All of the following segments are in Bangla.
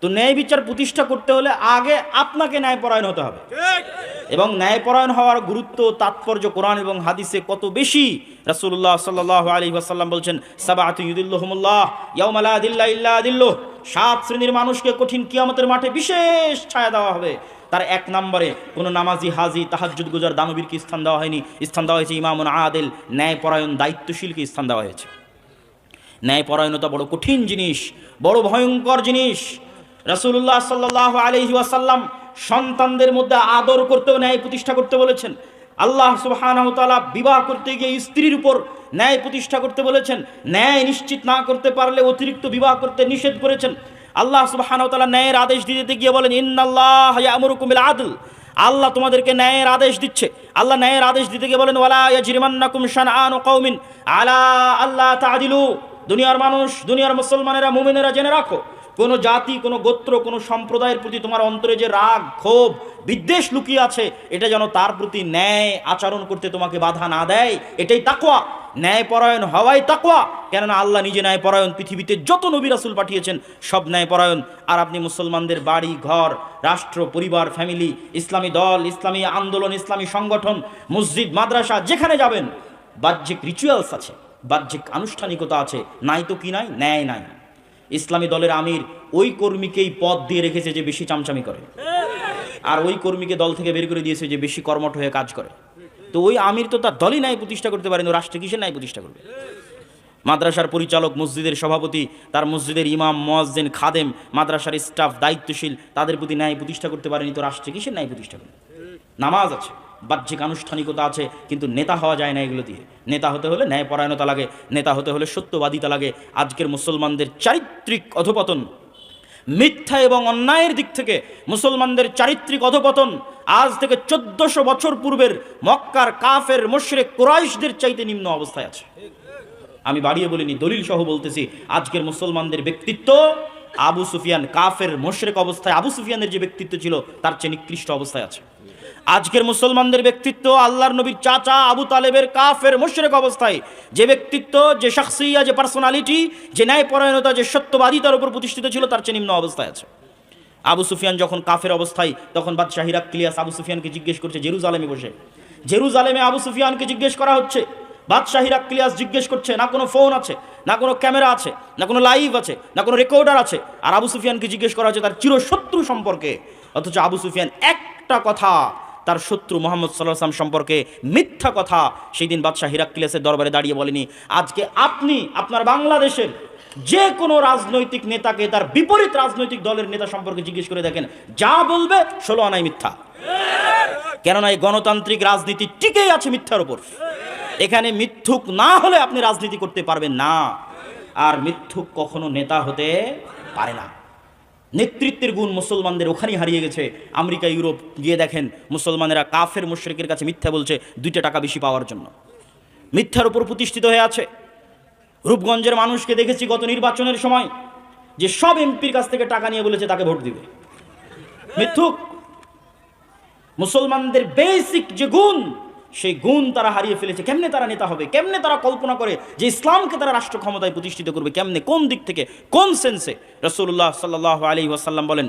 তো ন্যায় বিচার প্রতিষ্ঠা করতে হলে আগে আপনাকে ন্যায়পরায়ণ হতে হবে, এবং ন্যায়পরায়ণ হওয়ার গুরুত্ব তাৎপর্য কোরআন এবং হাদিসে কত বেশি। রাসূলুল্লাহ সাল্লাল্লাহু আলাইহি ওয়াসাল্লাম বলছেন, সাবাতু ইউদিল্লুহুমুল্লাহ ইয়াউমা লা দিল্লা ইল্লা দিল্লুহ, 7 শ্রেণীর মানুষকে কঠিন কিয়ামতের মাঠে বিশেষ ছায়া দেওয়া হবে। তার 1 নম্বরে কোনো নামাজি, হাজি, তাহাজ্জুদ গুজার দানবীরকে স্থান দেওয়া হয়নি, স্থান দেওয়া হয়েছে ইমামুন আদিল, ন্যায়পরায়ণ দায়িত্বশীলকে স্থান দেওয়া হয়েছে। ন্যায়পরায়ণতা বড় কঠিন জিনিস, বড় ভয়ঙ্কর জিনিস। রাসূলুল্লাহ সাল্লাল্লাহু আলাইহি ওয়াসাল্লাম সন্তানদের মধ্যে আদর করতেও ন্যায় প্রতিষ্ঠা করতে বলেছেন। আল্লাহ সুবহানাহু ওয়া তাআলা বিবাহ করতে গিয়ে স্ত্রীর উপর ন্যায় প্রতিষ্ঠা করতে বলেছেন। ন্যায় নিশ্চিত না করতে পারলে অতিরিক্ত বিবাহ করতে নিষেধ করেছেন। আল্লাহ সুবহানাহু ওয়া তাআলা ন্যায়ের আদেশ দিতে গিয়ে বলেন, ইন্নাল্লাহা ইয়া'মুরুকুম বিল আদল, আল্লাহ তোমাদেরকে ন্যায়ের আদেশ দিচ্ছে। আল্লাহ ন্যায়ের আদেশ দিতে গিয়ে বলেন, ওয়ালা ইয়াজরিমান্নাকুম শানআনু কওমিন আলা আল্লা তা'দিলু, দুনিয়ার মানুষ, দুনিয়ার মুসলমানেরা, মুমিনেরা জেনে রাখো, কোনো জাতি, কোনো গোত্র, কোনো সম্প্রদায়ের প্রতি তোমার অন্তরে যে রাগ, ক্ষোভ, বিদ্বেষ লুকিয়ে আছে, এটা যেন তার প্রতি ন্যায় আচরণ করতে তোমাকে বাধা না দেয়। এটাই তাকওয়া, ন্যায়পরায়ণ হওয়াই তাকওয়া। কেননা আল্লাহ নিজে ন্যায়পরায়ণ, পৃথিবীতে যত নবী রাসূল পাঠিয়েছেন সব ন্যায়পরায়ণ। আর আপনি মুসলমানদের বাড়ি ঘর, রাষ্ট্র, পরিবার, ফ্যামিলি, ইসলামী দল, ইসলামী আন্দোলন, ইসলামী সংগঠন, মসজিদ, মাদ্রাসা, যেখানে যাবেন বাহ্যিক রিচুয়ালস আছে, বাহ্যিক আনুষ্ঠানিকতা আছে, নাই তো কি নাই, ন্যায় নাই। ইসলামী দলের আমির ওই কর্মীকেই পদ দিয়ে রেখেছে যে বেশি চামচামি করে, আর ওই কর্মীকে দল থেকে বের করে দিয়েছে যে বেশি কর্মঠ হয়ে কাজ করে। তো ওই আমির তো তার দলই ন্যায় প্রতিষ্ঠা করতে পারেনি, রাষ্ট্রে কিসের ন্যায় প্রতিষ্ঠা করবে? মাদ্রাসার পরিচালক, মসজিদের সভাপতি, তার মসজিদের ইমাম, মুয়াজ্জিন, খাদেম, মাদ্রাসার স্টাফ, দায়িত্বশীল, তাদের প্রতি ন্যায় প্রতিষ্ঠা করতে পারেনি, তো রাষ্ট্রে কিসের ন্যায় প্রতিষ্ঠা করবে? নামাজ আছে, বাহ্যিক আনুষ্ঠানিকতা আছে, কিন্তু নেতা হওয়া যায় না এগুলো দিয়ে। নেতা হতে হলে ন্যায়পরায়ণতা লাগে, নেতা হতে হলে সত্যবাদিতা লাগে। আজকের মুসলমানদের চারিত্রিক অধপতন, মিথ্যা এবং অন্যায়ের দিক থেকে মুসলমানদের চারিত্রিক অধপতন আজ থেকে 1400 বছর পূর্বের মক্কার কাফের মুশরিক কুরাইশদের চাইতে নিম্ন অবস্থায় আছে। আমি বাড়িয়ে বলিনি, দলিল সহ বলতেছি। আজকের মুসলমানদের ব্যক্তিত্ব আবু সুফিয়ান, কাফের মুশরিক অবস্থায় আবু সুফিয়ানের যে ব্যক্তিত্ব ছিল তার চেয়ে নিকৃষ্ট অবস্থায় আছে। আজকের মুসলমানদের ব্যক্তিত্ব আল্লাহর নবীর চাচা আবু তালেবের কাফের মুশরিক অবস্থায় যে ব্যক্তিত্ব, যে শাখসিয়া, যে পার্সোনালিটি, যে ন্যায়পরায়ণতা, যে সত্যবাদিতার উপর প্রতিষ্ঠিত ছিল তার চেয়ে নিম্ন অবস্থায় আছে। আবু সুফিয়ান যখন কাফের অবস্থায়, তখন বাদশাহ হিরাক্লিয়াস আবু সুফিয়ানকে জিজ্ঞেস করছে জেরুজালেমে বসে। জেরুজালেমে আবু সুফিয়ানকে জিজ্ঞেস করা হচ্ছে, বাদশাহ হিরাক্লিয়াস জিজ্ঞেস করছে, না কোনো ফোন আছে, না কোনো ক্যামেরা আছে, না কোনো লাইভ আছে, না কোনো রেকর্ডার আছে, আর আবু সুফিয়ানকে জিজ্ঞেস করা হচ্ছে তার চিরশত্রু সম্পর্কে। অথচ আবু সুফিয়ান একটা কথা তার শত্রু মুহাম্মদ সাল্লাল্লাহু আলাইহি ওয়াসাল্লাম সম্পর্কে মিথ্যা কথা সেই দিন বাদশাহ হিরাক্লিয়াসের দরবারে দাঁড়িয়ে বলেনি। আজকে আপনি আপনার বাংলাদেশের যে কোনো রাজনৈতিক নেতাকে তার বিপরীত রাজনৈতিক দলের নেতা সম্পর্কে জিজ্ঞেস করে দেখেন, যা বলবে 16 আনাই মিথ্যা। কেননা এই গণতান্ত্রিক রাজনীতি টিকেই আছে মিথ্যার উপর। এখানে মিথ্যুক না হলে আপনি রাজনীতি করতে পারবেন না, আর মিথ্যুক কখনো নেতা হতে পারে না। নেতৃত্বের গুণ মুসলমানদের ওখানেই হারিয়ে গেছে। আমেরিকা, ইউরোপ গিয়ে দেখেন মুসলমানেরা কাফের মুশরিকের কাছে মিথ্যা বলছে 2 টাকা বেশি পাওয়ার জন্য, মিথ্যার উপর প্রতিষ্ঠিত হয়ে আছে। রূপগঞ্জের মানুষকে দেখেছি গত নির্বাচনের সময় যে সব এমপির কাছ থেকে টাকা নিয়ে বলেছে তাকে ভোট দিবে। মিথ্যুক। মুসলমানদের বেসিক যে গুণ, সেই গুণ তারা হারিয়ে ফেলেছে। কেমনে তারা নেতা হবে? কেমনে তারা কল্পনা করে যে ইসলামকে তারা রাষ্ট্র ক্ষমতায় প্রতিষ্ঠিত করবে? কেমনে, কোন দিক থেকে, কোন সেন্সে? রাসূলুল্লাহ সাল্লাল্লাহু আলাইহি ওয়াসাল্লাম বলেন,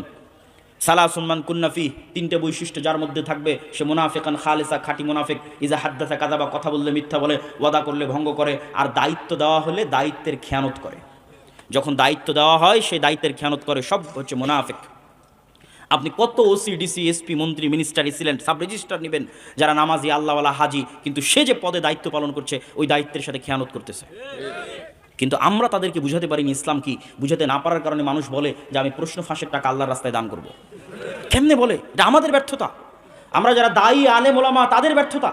সালাসুন মান কুন্না ফিহি, 3টে বৈশিষ্ট্য যার মধ্যে থাকবে সে মুনাফিকান খালিসা, খাঁটি মুনাফিক। ইজা হাদ্দাসা কাযাবা, কথা বললে মিথ্যা বলে, ওয়াদা করলে ভঙ্গ করে, আর দায়িত্ব দেওয়া হলে দায়িত্বের খেয়ানত করে। যখন দায়িত্ব দেওয়া হয় সেই দায়িত্বের খেয়ানত করে, সব হচ্ছে মুনাফিক। আপনি কত ওসি, ডিসি, এসপি, মন্ত্রী, মিনিস্টার, এসিলেন্ট, সাব রেজিস্ট্রার নেবেন যারা নামাজি, আল্লাহওয়ালা, হাজি, কিন্তু সে যে পদে দায়িত্ব পালন করছে ওই দায়িত্বের সাথে খেয়ানত করতেছে। কিন্তু আমরা তাদেরকে বুঝাতে পারিনি ইসলাম কি। বুঝাতে না পারার কারণে মানুষ বলে যে আমি প্রশ্ন ফাঁসের টাকা আল্লাহর রাস্তায় দান করব। কেমনে বলে? এটা আমাদের ব্যর্থতা। আমরা যারা দায়ী, আলেম, ওলামা, তাদের ব্যর্থতা।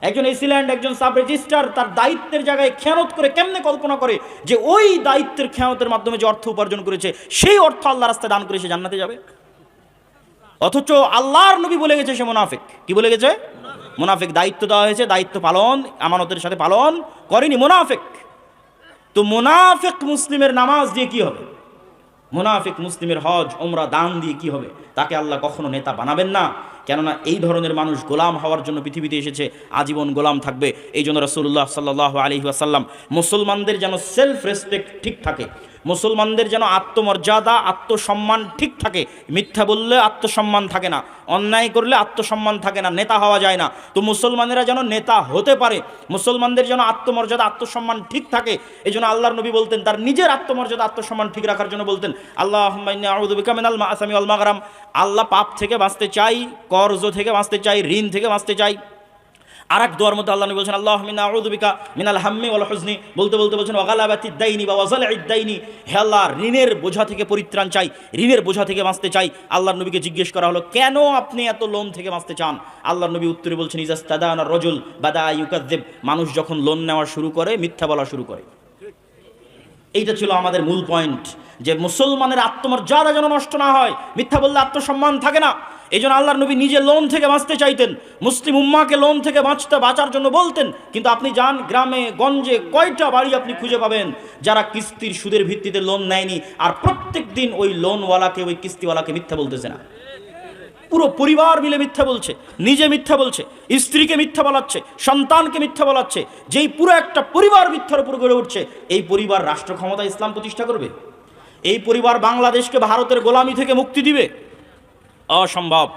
একজন এসিল্যান্ড, একজন সাব রেজিস্ট্রার তার দায়িত্বের জায়গায় খেয়ানত করে কেমনে কল্পনা করে যে ওই দায়িত্বের খেয়ানতের মাধ্যমে যে অর্থ উপার্জন করেছে সেই অর্থ আল্লাহর রাস্তায় দান করে সে জান্নাতে যাবে? অথচ আল্লাহর নবী বলে গেছে সে মুনাফিক। কি বলে গেছে? মুনাফিক। দায়িত্ব দেওয়া হয়েছে, দায়িত্ব পালন আমানতের সাথে পালন করেনি, মুনাফিক। তো মুনাফিক মুসলিমের নামাজ দিয়ে কি হবে? মুনাফিক মুসলিমের হজ, উমরা, দান দিয়ে কি হবে? তাকে আল্লাহ কখনো নেতা বানাবেন না। কেননা এই ধরনের মানুষ গোলাম হওয়ার জন্য পৃথিবীতে এসেছে, আজীবন গোলাম থাকবে। এই জন্য রাসূলুল্লাহ সাল্লাল্লাহু আলাইহি ওয়াসাল্লাম মুসলমানদের যেন সেলফ রেসপেক্ট ঠিক থাকে, মুসলমানদের যেন আত্মমর্যাদা আত্মসম্মান ঠিক থাকে, মিথ্যা বললে আত্মসম্মান থাকে না, অন্যায় করলে আত্মসম্মান থাকে না, নেতা হওয়া যায় না। তো মুসলমানেরা যেন নেতা হতে পারে, মুসলমানদের যেন আত্মমর্যাদা আত্মসম্মান ঠিক থাকে, এই জন্য আল্লাহর নবী বলতেন তার নিজের আত্মমর্যাদা আত্মসম্মান ঠিক রাখার জন্য বলতেন আল্লাহুম্মা ইন্নী আউযু বিকা মিনাল মাআসামি ওয়াল মাগরাম। আল্লাহ পাপ থেকে বাঁচতে চাই, কর্জ থেকে বাঁচতে চাই, ঋণ থেকে বাঁচতে চাই। আর এক দোয়ার মধ্যে আল্লাহ নবী বলছেন আল্লাহুম্মা ইন্নী আউযু বিকা মিনাল হাম্মি ওয়াল হুজনি, বলতে বলতে বলছেন ওয়া গালাবাতিদ দাইনি ওয়া ওয়াজালিদ দাইনি, হে আল্লাহ ঋণের বোঝা থেকে পরিত্রাণ চাই, ঋণের বোঝা থেকে বাঁচতে চাই। আল্লাহর নবীকে জিজ্ঞেস করা হলো কেন আপনি এত লোন থেকে বাঁচতে চান? আল্লাহর নবী উত্তরে বলছেন ইজাস্তাদানা রাজুল বাদা ইউকাযযিব, মানুষ যখন লোন নেওয়া শুরু করে মিথ্যা বলা শুরু করে। এইটা ছিল আমাদের মূল পয়েন্ট, যে মুসলমানের আত্মমর্যাদা যেন নষ্ট না হয়, মিথ্যা বললে আত্মসম্মান থাকে না। এই জন্য আল্লাহর নবী নিজে লোন থেকে বাঁচতে চাইতেন, মুসলিম উম্মাকে লোন থেকে বাঁচার জন্য বলতেন। কিন্তু আপনি যান গ্রামে গঞ্জে, কয়টা বাড়ি আপনি খুঁজে পাবেন যারা কিস্তির সুদের ভিত্তিতে লোন নেয়নি, আর প্রত্যেক দিন ওই লোনওয়ালাকে ওই কিস্তিওয়ালাকে মিথ্যা বলতেছে না, পুরো পরিবার মিলে মিথ্যা বলছে, নিজে মিথ্যা বলছে, স্ত্রীকে মিথ্যা বলাচ্ছে, সন্তানকে মিথ্যা বলাচ্ছে। যেই পুরো একটা পরিবার মিথ্যার উপর গড়ে উঠছে, এই পরিবার রাষ্ট্র ক্ষমতা ইসলাম প্রতিষ্ঠা করবে? এই পরিবার বাংলাদেশকে ভারতের গোলামি থেকে মুক্তি দিবে? অসম্ভব।